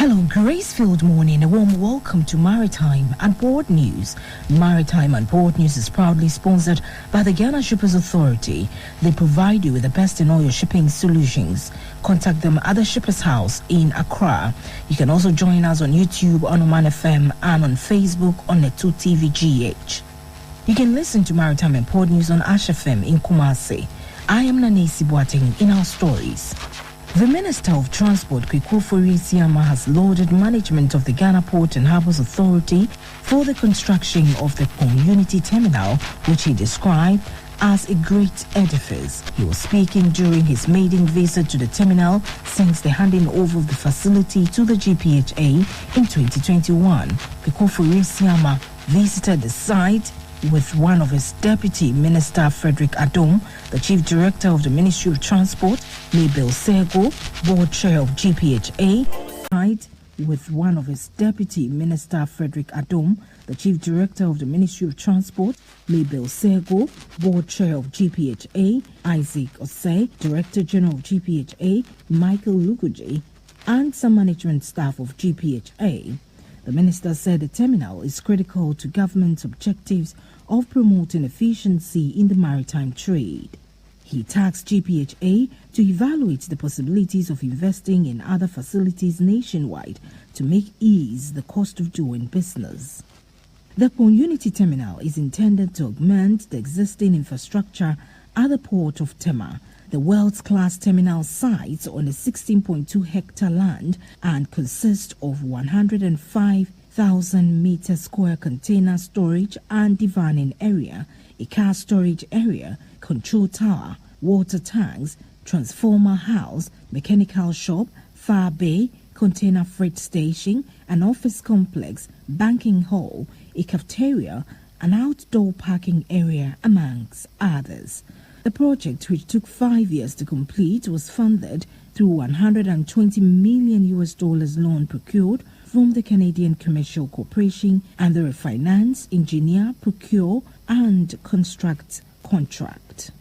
Hello, Grace-filled morning. A warm welcome to Maritime and Port News. Maritime and Port News is proudly sponsored by the Ghana Shippers Authority. They provide you with the best in all your shipping solutions. Contact them at the Shippers House in Accra. You can also join us on YouTube on Omanfm and on Facebook on Neto TV GH. You can listen to Maritime and Port News on FM in Kumasi. I am Nanesi Boateng in our stories. The Minister of Transport, Kwekufori-Siama, has lauded management of the Ghana Port and Harbours Authority for the construction of the community terminal, which he described as a great edifice. He was speaking during his maiden visit to the terminal since the handing over of the facility to the GPHA in 2021. Kwekufori-Siama visited the site with one of his deputy minister, Frederick Adom, the chief director of the Ministry of Transport, Mabel Sego, board chair of GPHA, with one of his deputy minister, Frederick Adom, the chief director of the Ministry of Transport, Mabel Sego, board chair of GPHA, Isaac Osei, director general of GPHA, Michael Lukuje, and some management staff of GPHA. The minister said the terminal is critical to government's objectives of promoting efficiency in the maritime trade. He tasked GPHA to evaluate the possibilities of investing in other facilities nationwide to make ease the cost of doing business. The community terminal is intended to augment the existing infrastructure at the port of Tema. The world-class terminal sits on a 16.2-hectare land and consists of 105,000 meter square container storage and divining area, a car storage area, control tower, water tanks, transformer house, mechanical shop, fire bay, container freight station, an office complex, banking hall, a cafeteria, an outdoor parking area, amongst others. The project, which took 5 years to complete, was funded through $120 million loan procured from the Canadian Commercial Corporation and the refinance, engineer, procure, and construct contract.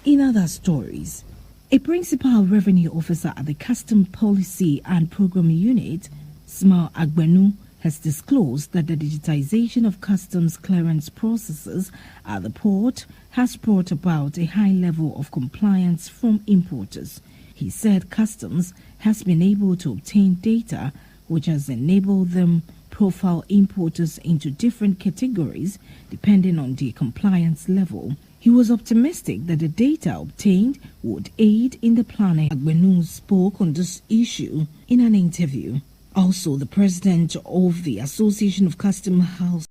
In other stories, a principal revenue officer at the Custom Policy and Program Unit, Smile Agbenu, has disclosed that the digitization of customs clearance processes at the port has brought about a high level of compliance from importers. He said customs has been able to obtain data which has enabled them profile importers into different categories depending on their compliance level. He was optimistic that the data obtained would aid in the planning. Agbenu spoke on this issue in an interview. Also, the president of the Association of Custom House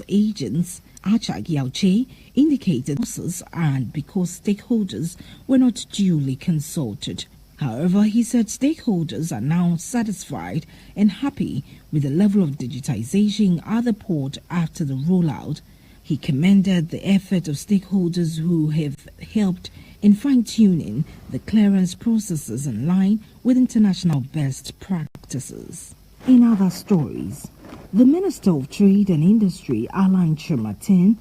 agents, Achak Yauche, indicated losses and because stakeholders were not duly consulted. However, he said stakeholders are now satisfied and happy with the level of digitization at the port after the rollout. He commended the effort of stakeholders who have helped in fine-tuning the clearance processes in line with international best practices. In other stories, the Minister of Trade and Industry, Alain Chematin,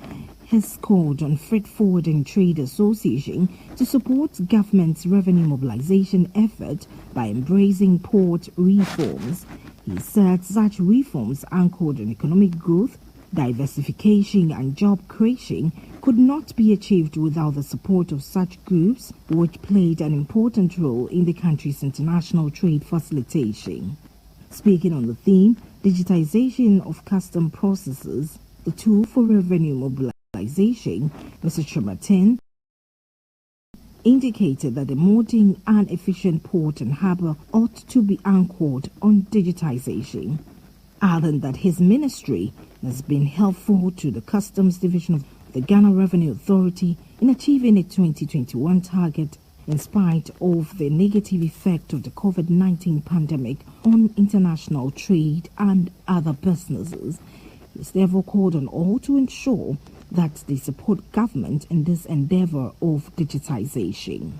has called on Freight Forwarding Trade Association to support government's revenue mobilization effort by embracing port reforms. He said such reforms anchored on economic growth, diversification and job creation could not be achieved without the support of such groups, which played an important role in the country's international trade facilitation. Speaking on the theme, digitization of custom processes, the tool for revenue mobilization, Mr. Chematin indicated that the modern and efficient port and harbour ought to be anchored on digitization, adding that his ministry has been helpful to the Customs Division of the Ghana Revenue Authority in achieving a 2021 target in spite of the negative effect of the COVID-19 pandemic on international trade and other businesses. It's therefore called on all to ensure that they support government in this endeavour of digitization.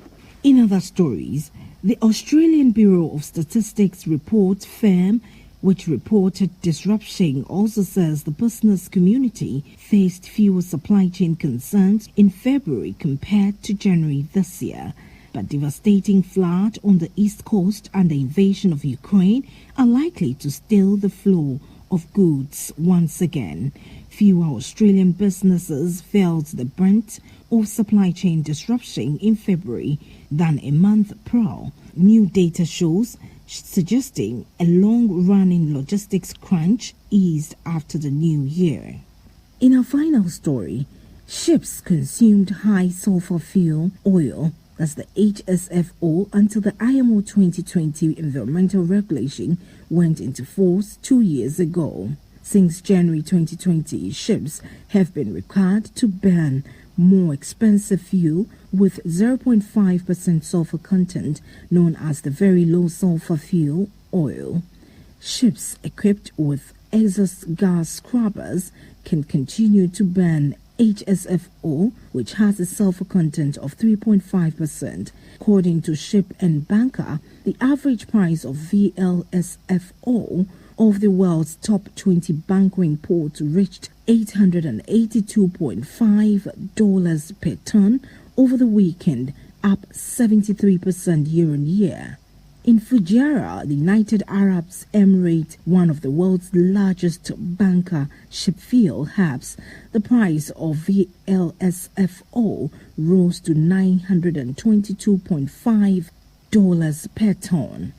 In other stories, the Australian Bureau of Statistics report firm, which reported disruption, also says the business community faced fewer supply chain concerns in February compared to January this year. But devastating flood on the east coast and the invasion of Ukraine are likely to still the flow of goods once again. Fewer Australian businesses felt the brunt of supply chain disruption in February than a month prior. New data shows suggesting a long-running logistics crunch eased after the new year. In our final story, ships consumed high sulfur fuel oil, that's the HSFO, until the IMO 2020 environmental regulation went into force 2 years ago. Since January 2020, ships have been required to burn more expensive fuel with 0.5% sulfur content, known as the very low sulfur fuel oil. Ships equipped with exhaust gas scrubbers can continue to burn HSFO, which has a sulfur content of 3.5%. According to Ship and Banker, the average price of VLSFO of the world's top 20 bunkering ports reached $882.5 per ton over the weekend, up 73% year-on-year. In Fujairah, the United Arab Emirates, one of the world's largest bunker shipfield hubs, the price of VLSFO rose to $922.5 per ton.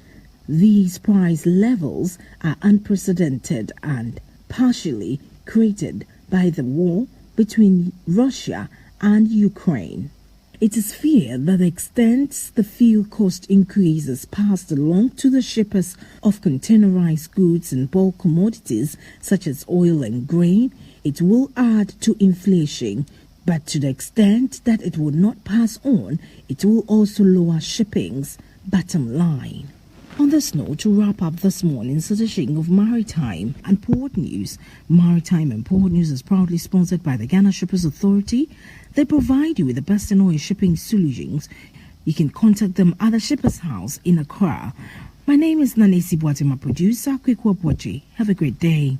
These price levels are unprecedented and partially created by the war between Russia and Ukraine. It is feared that the extent the fuel cost increase is passed along to the shippers of containerized goods and bulk commodities such as oil and grain, it will add to inflation. But to the extent that it will not pass on, it will also lower shipping's bottom line. On this note, to wrap up this morning's edition of Maritime and Port News, Maritime and Port News is proudly sponsored by the Ghana Shippers Authority. They provide you with the best in oil shipping solutions. You can contact them at the Shippers House in Accra. My name is Nanesi Boateng, my producer. Quick Wapoche. Have a great day.